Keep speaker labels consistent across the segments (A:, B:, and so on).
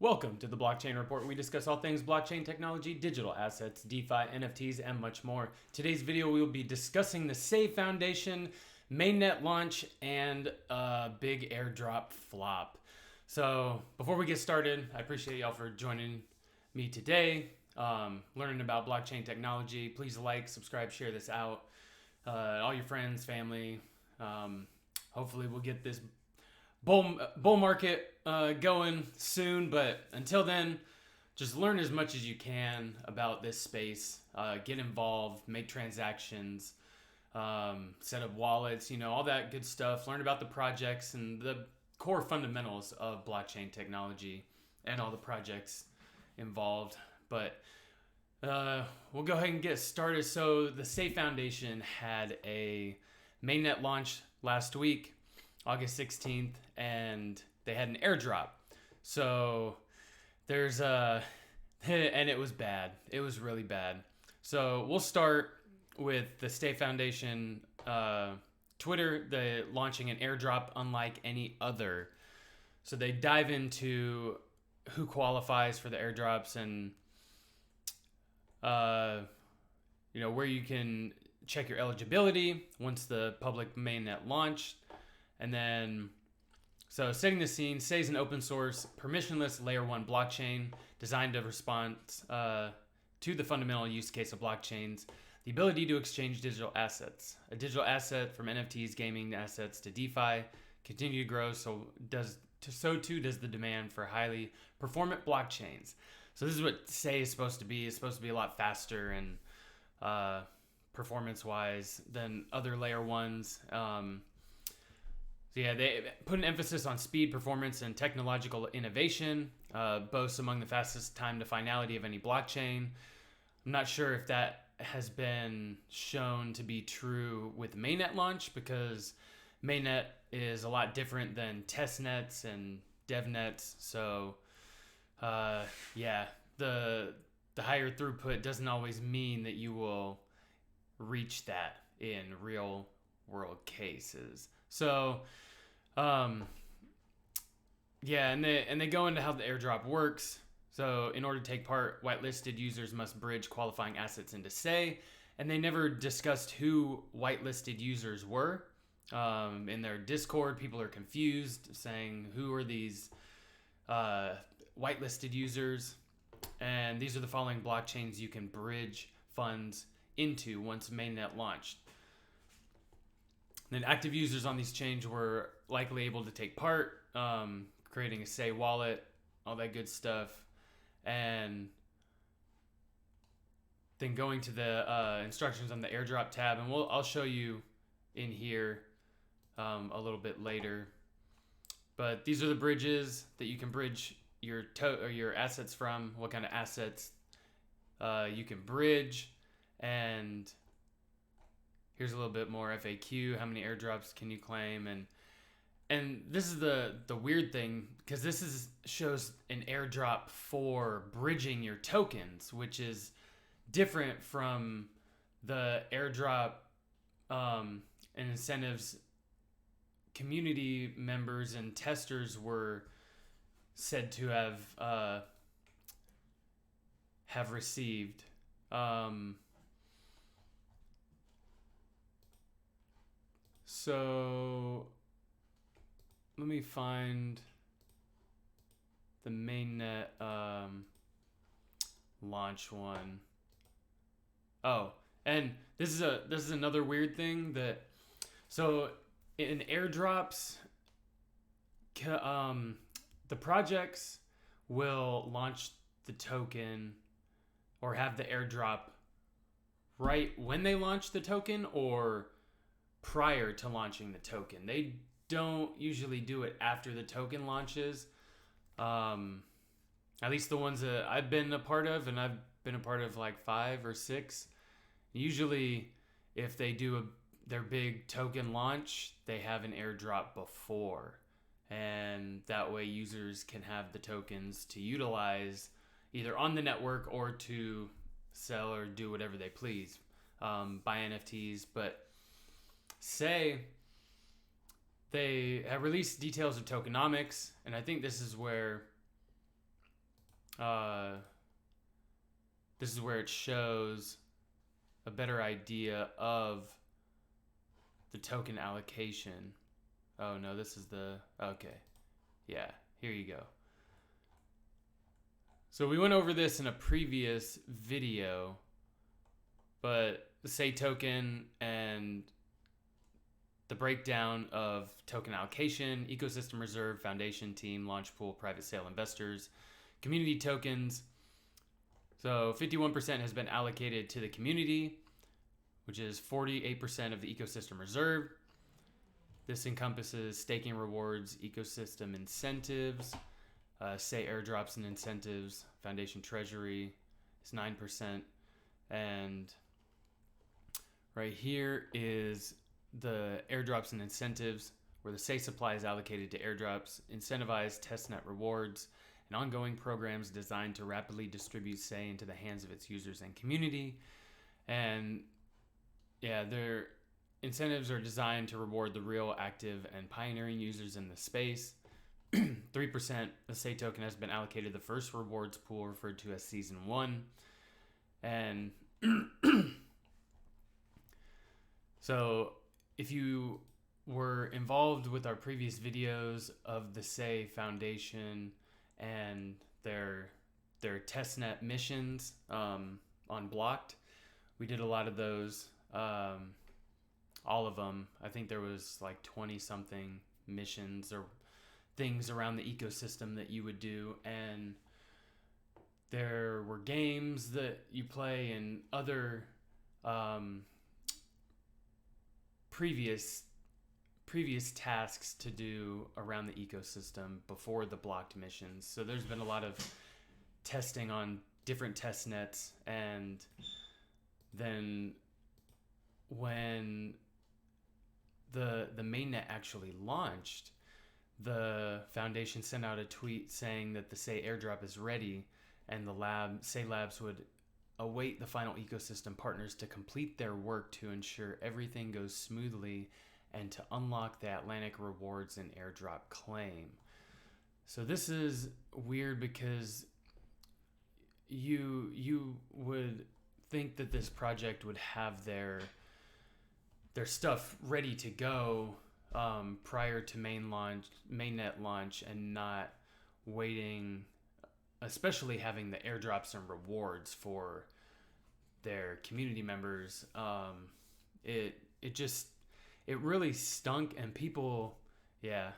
A: Welcome to the Blockchain Report. We discuss all things blockchain technology, digital assets, DeFi, NFTs, and much more. Today's video, we will be discussing the SEI Foundation mainnet launch and a big airdrop flop. So before we get started, I appreciate y'all for joining me today, learning about blockchain technology. Please like, subscribe, share this out. All your friends, family. Hopefully we'll get this bull market going soon, but until then, just learn as much as you can about this space. Get involved, make transactions, set up wallets, all that good stuff. Learn about the projects and the core fundamentals of blockchain technology and all the projects involved. But we'll go ahead and get started. So the SEI Foundation had a mainnet launch last week, August 16th, and they had an airdrop. So there's and it was bad. It was really bad. So we'll start with the SEI Foundation Twitter, the launching an airdrop unlike any other. So they dive into who qualifies for the airdrops and where you can check your eligibility once the public mainnet launched. And then, so setting the scene, SEI is an open source, permissionless layer 1 blockchain designed to respond to the fundamental use case of blockchains, the ability to exchange digital assets. A digital asset from NFTs, gaming assets to DeFi continue to grow, so too does the demand for highly performant blockchains. So this is what SEI is supposed to be. It's supposed to be a lot faster and performance-wise than other layer 1s. So yeah, they put an emphasis on speed, performance, and technological innovation, boasts among the fastest time to finality of any blockchain. I'm not sure if that has been shown to be true with mainnet launch, because mainnet is a lot different than testnets and devnets. So yeah, the higher throughput doesn't always mean that you will reach that in real world cases. So, yeah, and they go into how the airdrop works. So, in order to take part, whitelisted users must bridge qualifying assets into SEI, and they never discussed who whitelisted users were. In their Discord, people are confused, saying, who are these whitelisted users? And these are the following blockchains you can bridge funds into once mainnet launched. Then active users on these chains were likely able to take part, creating a SEI wallet, all that good stuff. And then going to the instructions on the airdrop tab, and I'll show you in here a little bit later. But these are the bridges that you can bridge your assets from, what kind of assets you can bridge, and here's a little bit more FAQ. How many airdrops can you claim? And this is the weird thing, because this shows an airdrop for bridging your tokens, which is different from the airdrop and incentives community members and testers were said to have received. So let me find the mainnet launch one. Oh, and this is another weird thing that, so in airdrops, the projects will launch the token or have the airdrop right when they launch the token or prior to launching the token. They don't usually do it after the token launches. At least the ones that I've been a part of, and I've been a part of like 5 or 6. Usually, if they do their big token launch, they have an airdrop before. And that way users can have the tokens to utilize either on the network or to sell or do whatever they please, buy NFTs. But SEI, they have released details of tokenomics, and I think this is where this is where it shows a better idea of the token allocation. Oh no, this is okay. Yeah, here you go. So we went over this in a previous video, but the SEI token and the breakdown of token allocation, ecosystem reserve, foundation team, launch pool, private sale investors, community tokens. So 51% has been allocated to the community, which is 48% of the ecosystem reserve. This encompasses staking rewards, ecosystem incentives, SEI airdrops and incentives, foundation treasury is 9%. And right here is the airdrops and incentives, where the SEI supply is allocated to airdrops, incentivized testnet rewards, and ongoing programs designed to rapidly distribute SEI into the hands of its users and community. And yeah, their incentives are designed to reward the real, active, and pioneering users in the space. 3% the SEI token has been allocated the first rewards pool, referred to as Season 1. And so if you were involved with our previous videos of the SEI Foundation and their testnet missions on Blocked, we did a lot of those, all of them. I think there was like 20 something missions or things around the ecosystem that you would do, and there were games that you play and other previous tasks to do around the ecosystem before the Blocked missions. So there's been a lot of testing on different test nets, and then when the mainnet actually launched, the foundation sent out a tweet saying that the SEI airdrop is ready, and the SEI Labs would await the final ecosystem partners to complete their work to ensure everything goes smoothly and to unlock the Atlantic rewards and airdrop claim. So this is weird because you would think that this project would have their stuff ready to go prior to mainnet launch, and not waiting, especially having the airdrops and rewards for their community members. It really stunk, and people, yeah,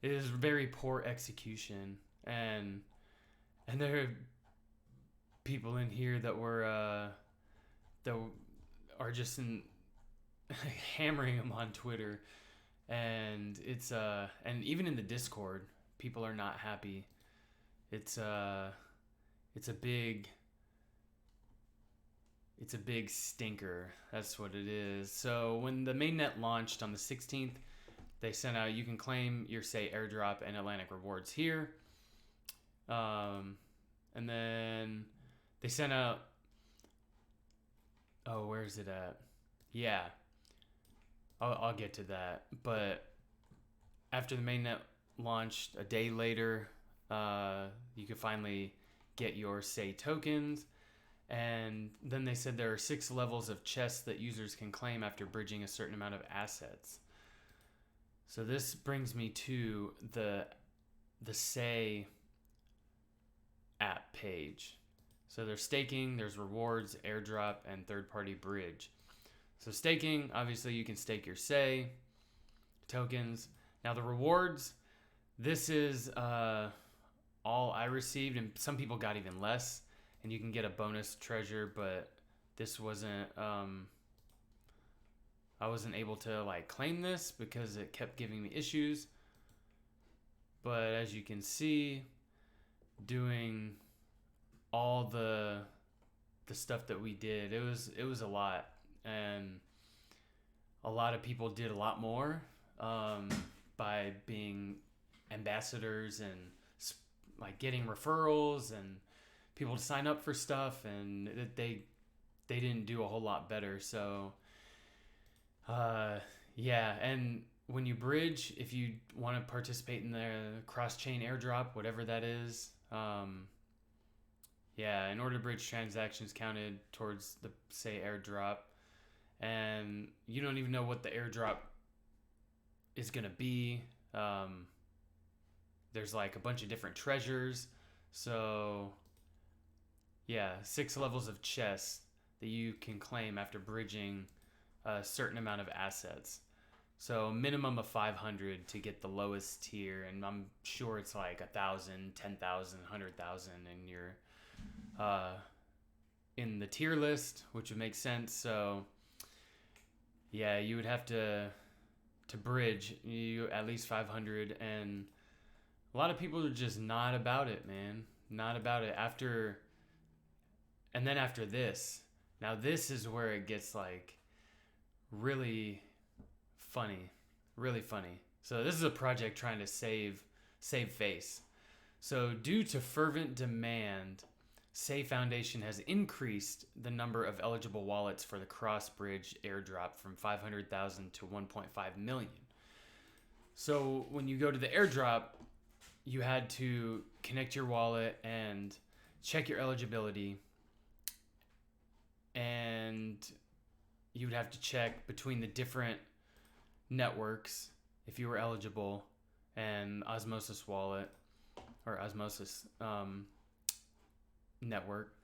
A: it is very poor execution, and there are people in here that were that are just hammering them on Twitter, and it's and even in the Discord, people are not happy. It's a big stinker. That's what it is. So when the mainnet launched on the 16th, they sent out, you can claim your SEI airdrop and Atlantic rewards here. And then they sent out, oh, where's it at? Yeah, I'll get to that. But after the mainnet launched, a day later, you could finally get your SEI tokens. And then they said there are 6 levels of chests that users can claim after bridging a certain amount of assets. So this brings me to the SEI app page. So there's staking, there's rewards, airdrop, and third-party bridge. So staking, obviously you can stake your SEI tokens. Now the rewards, this is all I received, and some people got even less. And you can get a bonus treasure, but this wasn't, I wasn't able to like claim this because it kept giving me issues. But as you can see, doing all the stuff that we did, it was a lot, and a lot of people did a lot more by being ambassadors and like getting referrals and people to sign up for stuff, and they didn't do a whole lot better. So yeah, and when you bridge, if you want to participate in the cross-chain airdrop, whatever that is, Yeah, in order to bridge transactions counted towards the, say, airdrop, and you don't even know what the airdrop is going to be. There's like a bunch of different treasures. So, yeah, 6 levels of chess that you can claim after bridging a certain amount of assets. So, minimum of 500 to get the lowest tier, and I'm sure it's like 1,000, 10,000, 100,000, and you're in the tier list, which would make sense. So, yeah, you would have to bridge you at least 500, and a lot of people are just not about it, man. Not about it. And then after this, now this is where it gets like really funny, really funny. So this is a project trying to save face. So due to fervent demand, SEI Foundation has increased the number of eligible wallets for the cross-bridge airdrop from 500,000 to 1.5 million. So when you go to the airdrop, you had to connect your wallet and check your eligibility, and you would have to check between the different networks if you were eligible, and Osmosis wallet or Osmosis network.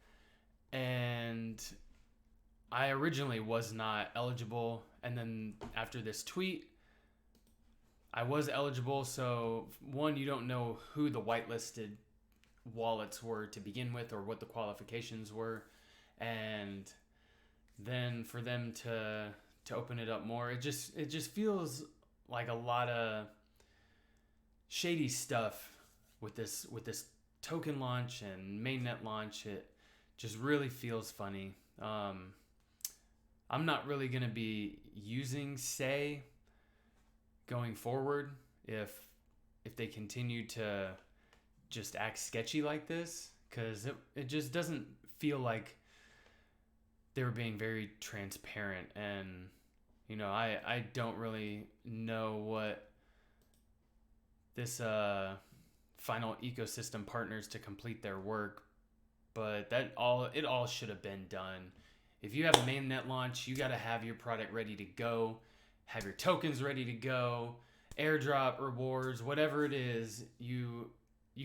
A: And I originally was not eligible, and then after this tweet I was eligible. So one, you don't know who the whitelisted wallets were to begin with or what the qualifications were, and then for them to open it up more, it just feels like a lot of shady stuff with this token launch and mainnet launch. It just really feels funny. I'm not really going to be using SEI going forward if they continue to just act sketchy like this, because it just doesn't feel like they were being very transparent. And I don't really know what this final ecosystem partners to complete their work, but it all should have been done. If you have a mainnet launch, you got to have your product ready to go, have your tokens ready to go, airdrop rewards, whatever it is. You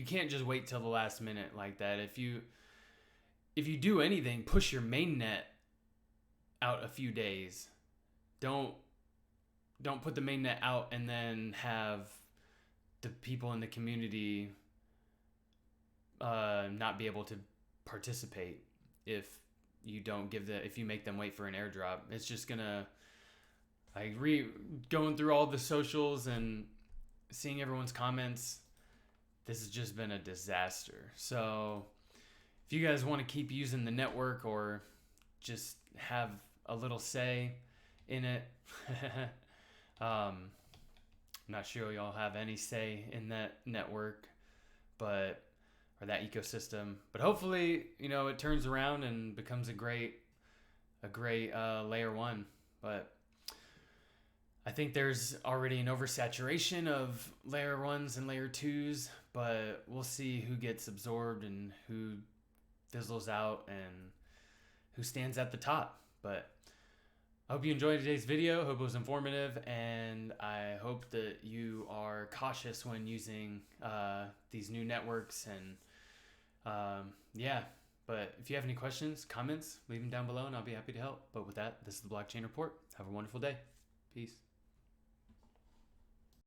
A: can't just wait till the last minute like that. If you do anything, push your mainnet out a few days. Don't put the mainnet out and then have the people in the community not be able to participate if you make them wait for an airdrop. It's just gonna, going through all the socials and seeing everyone's comments, this has just been a disaster. So if you guys want to keep using the network or just have a little say in it, I'm not sure y'all have any say in that network, or that ecosystem. But hopefully, it turns around and becomes a great layer 1. But I think there's already an oversaturation of layer 1s and layer 2s, but we'll see who gets absorbed and who fizzles out and who stands at the top. But I hope you enjoyed today's video. Hope it was informative, and I hope that you are cautious when using these new networks. And yeah, but if you have any questions, comments, leave them down below and I'll be happy to help. But with that, this is the Blockchain Report. Have a wonderful day. Peace.